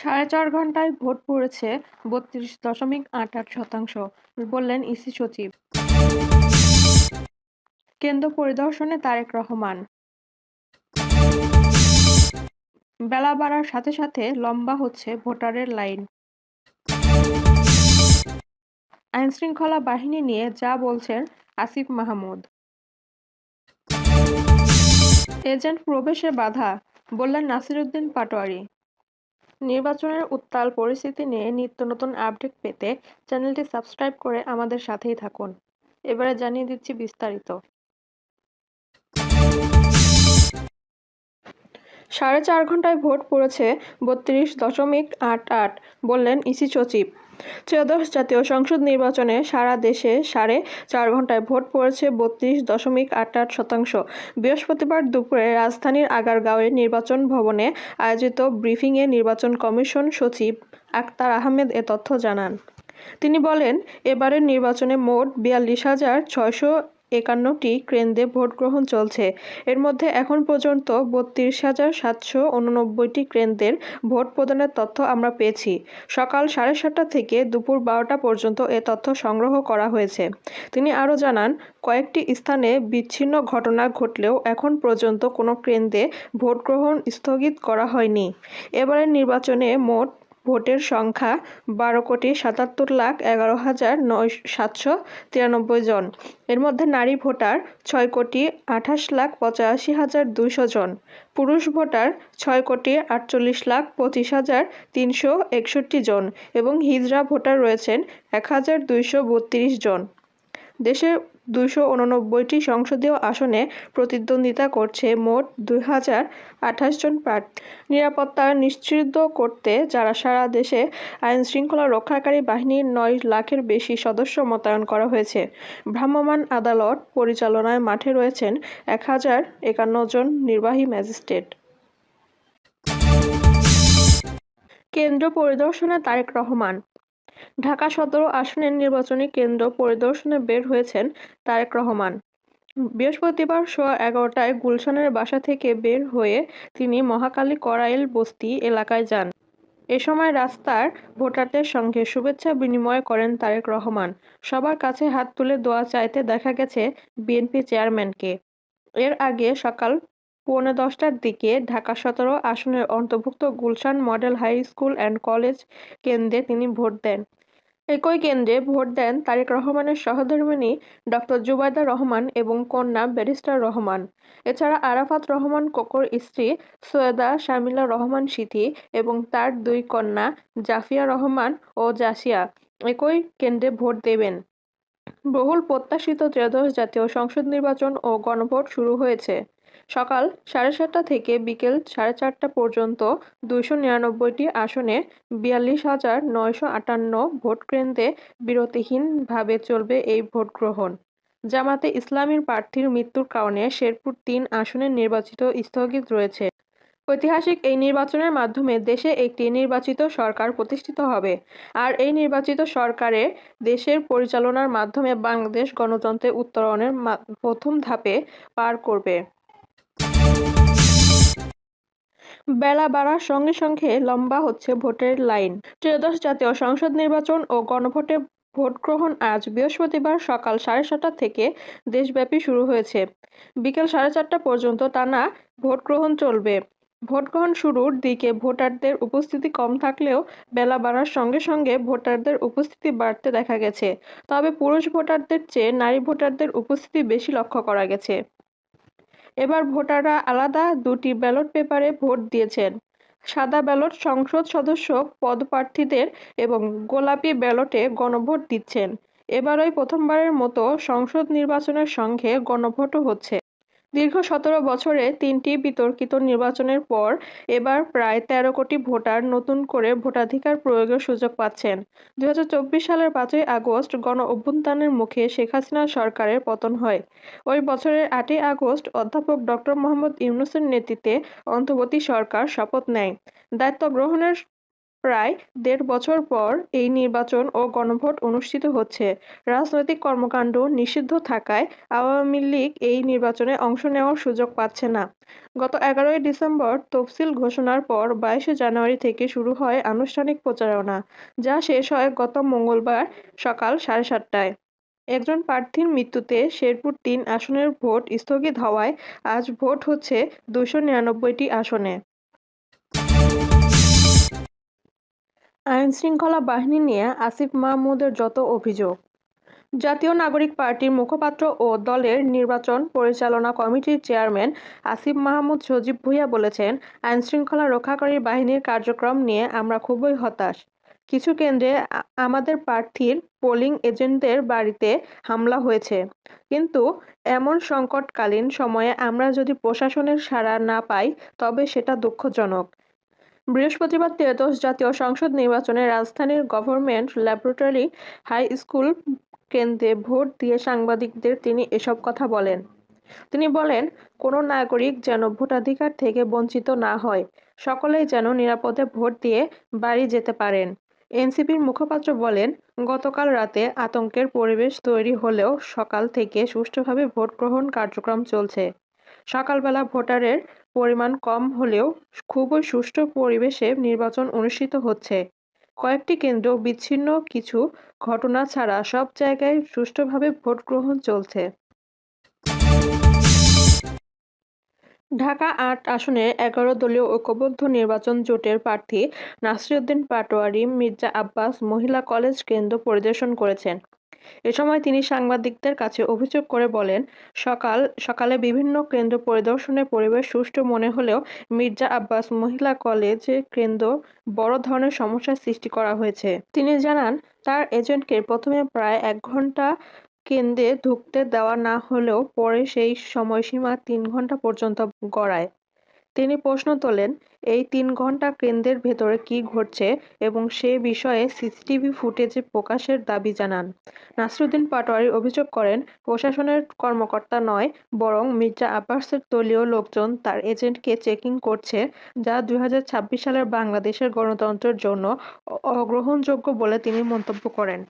৪.৫ ঘণ্টায় ভোট পড়েছে ৩২.৮৮%, বললেন ইসি সচিব। কেন্দ্র পরিদর্শনে তারেক রহমান। বেলা বাড়ার সাথে সাথে লম্বা হচ্ছে ভোটারের লাইন। আইনশৃঙ্খলা বাহিনী নিয়ে যা বলছেন আসিফ মাহমুদ। এজেন্ট প্রবেশে বাধা, বললেন নাসিরুদ্দিন পাটোয়ারি। নির্বাচনের উত্তাল পরিস্থিতি নিয়ে নিত্য নতুন আপডেট পেতে চ্যানেলটি সাবস্ক্রাইব করে আমাদের সাথেই থাকুন। এবারে জানিয়ে দিচ্ছি বিস্তারিত। ৪.৫ ঘণ্টায় ভোট পড়েছে ৩২.৮৮, বললেন ইসি সচিব। ত্রয়োদশ জাতীয় সংসদ নির্বাচনে সারা দেশে ৪.৫ ঘণ্টায় ভোট পড়েছে ৩২.৮৮%। বৃহস্পতিবার দুপুরে রাজধানীর আগারগাঁওয়ের নির্বাচন ভবনে আয়োজিত ব্রিফিংয়ে নির্বাচন কমিশন সচিব আক্তার আহমেদ এ তথ্য জানান। তিনি বলেন, এবারের নির্বাচনে মোট ৪২,৬৫১টি কেন্দ্রে ভোট গ্রহণ চলছে। এর মধ্যে এখন পর্যন্ত ৩২,৭৮৯টি কেন্দ্রের ভোট প্রদানের তথ্য আমরা পেয়েছি। সকাল 7:30 থেকে দুপুর 12টা পর্যন্ত এ তথ্য সংগ্রহ করা হয়েছে। তিনি আরও জানান, কয়েকটি স্থানে বিচ্ছিন্ন ঘটনা ঘটলেও এখন পর্যন্ত কোনো কেন্দ্রে ভোট গ্রহণ স্থগিত করা হয়নি। এবারের নির্বাচনে মোট ভোটের সংখ্যা 12,17,11,793 জন। এর মধ্যে নারী ভোটার 6,28,85,200 জন, পুরুষ ভোটার 6,48,25,361 জন এবং হিজড়া ভোটার রয়েছেন 1,232 জন। দেশের 289টি সংসদীয় আসনে প্রতিদ্বন্দ্বিতা করছে মোট 2,028 জন প্রার্থী। নিরাপত্তা নিশ্চিত করতে যারা সারা দেশে আইনশৃঙ্খলা রক্ষাকারী বাহিনীর 9 লাখের বেশি সদস্য মোতায়েন করা হয়েছে। ভ্রাম্যমাণ আদালত পরিচালনায় মাঠে রয়েছেন 1,051 জন নির্বাহী ম্যাজিস্ট্রেট। কেন্দ্র পরিদর্শনে তারেক রহমান। ঢাকা 17 আসনের নির্বাচনী কেন্দ্র পরিদর্শনে বের হয়েছেন তারেক রহমান। বৃহস্পতিবার সোয়া 11টায় গুলশানের বাসা থেকে বের হয়ে তিনি মহাখালী কড়াইল বস্তি এলাকায় যান। এ সময় রাস্তার ভোটারদের সঙ্গে শুভেচ্ছা বিনিময় করেন তারেক রহমান। সবার কাছে হাত তুলে দোয়া চাইতে দেখা গেছে বিএনপি চেয়ারম্যানকে। এর আগে সকাল 9:45টার দিকে ঢাকা 17 আসনের অন্তর্ভুক্ত Gulshan model high school and college কেন্দ্রে তিনি ভোট দেন। একই কেন্দ্রে ভোট দেন তারেক রহমানের সহধর্মিণী ডক্টর জুবাইদা রহমান এবং কন্যা ব্যারিস্টার রহমান। এছাড়া আরাফাত রহমান কোকোর স্ত্রী সৈয়দা শামিলা রহমান সিথি এবং তার 2 কন্যা জাফিয়া রহমান ও জাসিয়া একই কেন্দ্রে ভোট দেবেন। বহুল প্রত্যাশিত ত্রয়োদশ জাতীয় সংসদ নির্বাচন ও গণভোট শুরু হয়েছে। সকাল 7:30 থেকে বিকেল 4:30 পর্যন্ত 299টি আসনে 42,958 ভোট কেন্দ্রে বিরতিহীনভাবে চলবে এই ভোট গ্রহণ। জামাতে ইসলামীর প্রার্থীর মৃত্যুর কারণে শেরপুর 3 আসনের নির্বাচিত স্থগিত রয়েছে। ঐতিহাসিক এই নির্বাচনের মাধ্যমে দেশে একটি নির্বাচিত সরকার প্রতিষ্ঠিত হবে। আর এই নির্বাচিত সরকারে দেশের পরিচালনার মাধ্যমে বাংলাদেশ গণতন্ত্রের উত্তরণের প্রথম ধাপে পার করবে। বেলা বাড়ার সঙ্গে সঙ্গে লম্বা হচ্ছে ভোটের লাইন। ত্রয়োদশ জাতীয় সংসদ নির্বাচন ও গণভোটে ভোট গ্রহণ আজ বৃহস্পতিবার সকাল 7:30 থেকে দেশব্যাপী শুরু হয়েছে। বিকেল 4:30 পর্যন্ত টানা ভোট গ্রহণ চলবে। ভোট গ্রহণ শুরুর দিকে ভোটারদের উপস্থিতি কম থাকলেও বেলা বাড়ার সঙ্গে সঙ্গে ভোটারদের উপস্থিতি বাড়তে দেখা গেছে। তবে পুরুষ ভোটারদের চেয়ে নারী ভোটারদের উপস্থিতি বেশি লক্ষ্য করা গেছে। এবার ভোটাররা আলাদা 2টি ব্যালট পেপারে ভোট দিয়েছেন। সাদা ব্যালট সংসদ সদস্য পদপ্রার্থীদের এবং গোলাপি ব্যালটে গণভোট দিচ্ছেন। এবারই প্রথমবারের মতো সংসদ নির্বাচনের সঙ্গে গণভোটও হচ্ছে। দীর্ঘ 17 বছরে 3টি বিতর্কিত নির্বাচনের পর এবার প্রায় 13 কোটি ভোটার নতুন করে ভোটাধিকার প্রয়োগের সুযোগ পাচ্ছেন। 2024 সালের 5ই আগস্ট গণ-অভ্যুত্থানের মুখে শেখ হাসিনা সরকারের পতন হয়। ওই বছরের 8ই আগস্ট অধ্যাপক ডক্টর মোহাম্মদ ইউনূসের নেতৃত্বে অন্তর্বর্তী সরকার শপথ নেয়। দায়িত্ব গ্রহণের প্রায় ১.৫ বছর পর এই নির্বাচন ও গণভোট অনুষ্ঠিত হচ্ছে। রাজনৈতিক কর্মকাণ্ড নিষিদ্ধ থাকায় আওয়ামী লীগ এই নির্বাচনে অংশ নেওয়ার সুযোগ পাচ্ছে না। গত ১১ই ডিসেম্বর তফসিল ঘোষণার পর ২২শে জানুয়ারি থেকে শুরু হয় আনুষ্ঠানিক প্রচারণা, যা শেষ হয় গত মঙ্গলবার সকাল ৭:৩০টায়। একজন প্রার্থীর মৃত্যুতে শেরপুর-৩ আসনের ভোট স্থগিত হওয়ায় আজ ভোট হচ্ছে ২৯৯টি আসনে। আইনশৃঙ্খলা বাহিনী নিয়ে আসিফ মাহমুদের যত অভিযোগ। জাতীয় নাগরিক পার্টির মুখপাত্র ও দলের নির্বাচন পরিচালনা কমিটির চেয়ারম্যান আসিফ মাহমুদ সজীব ভুঁইয়া বলেছেন, আইনশৃঙ্খলা রক্ষাকারী বাহিনীর কার্যক্রম নিয়ে আমরা খুবই হতাশ। কিছু কেন্দ্রে আমাদের প্রার্থীর পোলিং এজেন্টদের বাড়িতে হামলা হয়েছে। কিন্তু এমন সংকটকালীন সময়ে আমরা যদি প্রশাসনের সাড়া না পাই তবে সেটা দুঃখজনক। বৃহস্পতিবার ত্রয়োদশ জাতীয় সংসদ নির্বাচনে রাজধানীর গভর্নমেন্ট ল্যাবরেটরি হাই স্কুল কেন্দ্রে ভোট দিয়ে সাংবাদিকদের তিনি এসব কথা বলেন। তিনি বলেন, কোনো নাগরিক যেন ভোটাধিকার থেকে বঞ্চিত না হয়, সকলেই যেন নিরাপদে ভোট দিয়ে বাড়ি যেতে পারেন। এনসিপির মুখপাত্র বলেন, গতকাল রাতে আতঙ্কের পরিবেশ তৈরি হলেও সকাল থেকে সুষ্ঠুভাবে ভোট গ্রহণ কার্যক্রম চলছে। সকালবেলা ভোটারের পরিমাণ কম হলেও খুবই সুষ্ঠু পরিবেশে নির্বাচন অনুষ্ঠিত হচ্ছে। কয়েকটি কেন্দ্র বিচ্ছিন্ন কিছু ঘটনা ছাড়া সব জায়গায় সুষ্ঠুভাবে ভোট গ্রহণ চলছে। ঢাকা-৮ আসনে ১১ দলীয় ঐক্যবদ্ধ নির্বাচন জোটের প্রার্থী নাসিরউদ্দিন পাটোয়ারী মির্জা আব্বাস মহিলা কলেজ কেন্দ্র পরিদর্শন করেছেন। এ সময় তিনি সাংবাদিকদের কাছে অভিযোগ করে বলেন, সকালে বিভিন্ন কেন্দ্র পরিদর্শনের পরিবেশ সুষ্ঠু মনে হলেও মির্জা আব্বাস মহিলা কলেজ কেন্দ্র বড় ধরনের সমস্যার সৃষ্টি করা হয়েছে। তিনি জানান, তার এজেন্টকে প্রথমে প্রায় ১ ঘণ্টা কেন্দ্রে ঢুকতে দেওয়া না হলেও পরে সেই সময়সীমা ৩ ঘণ্টা পর্যন্ত গড়ায়। তিনি প্রশ্ন তোলেন, এই ৩ ঘণ্টা কেন্দ্রের ভেতরে কী ঘটছে এবং সে বিষয়ে সিসিটিভি ফুটেজ প্রকাশের দাবি জানান। নাসিরউদ্দিন পাটোয়ারী অভিযোগ করেন, প্রশাসনের কর্মকর্তা নয়, বরং মির্জা আব্বাসের দলীয় লোকজন তার এজেন্টকে চেকিং করছে, যা ২০২৬ সালের বাংলাদেশের গণতন্ত্রের জন্য অগ্রহণযোগ্য বলে তিনি মন্তব্য করেন।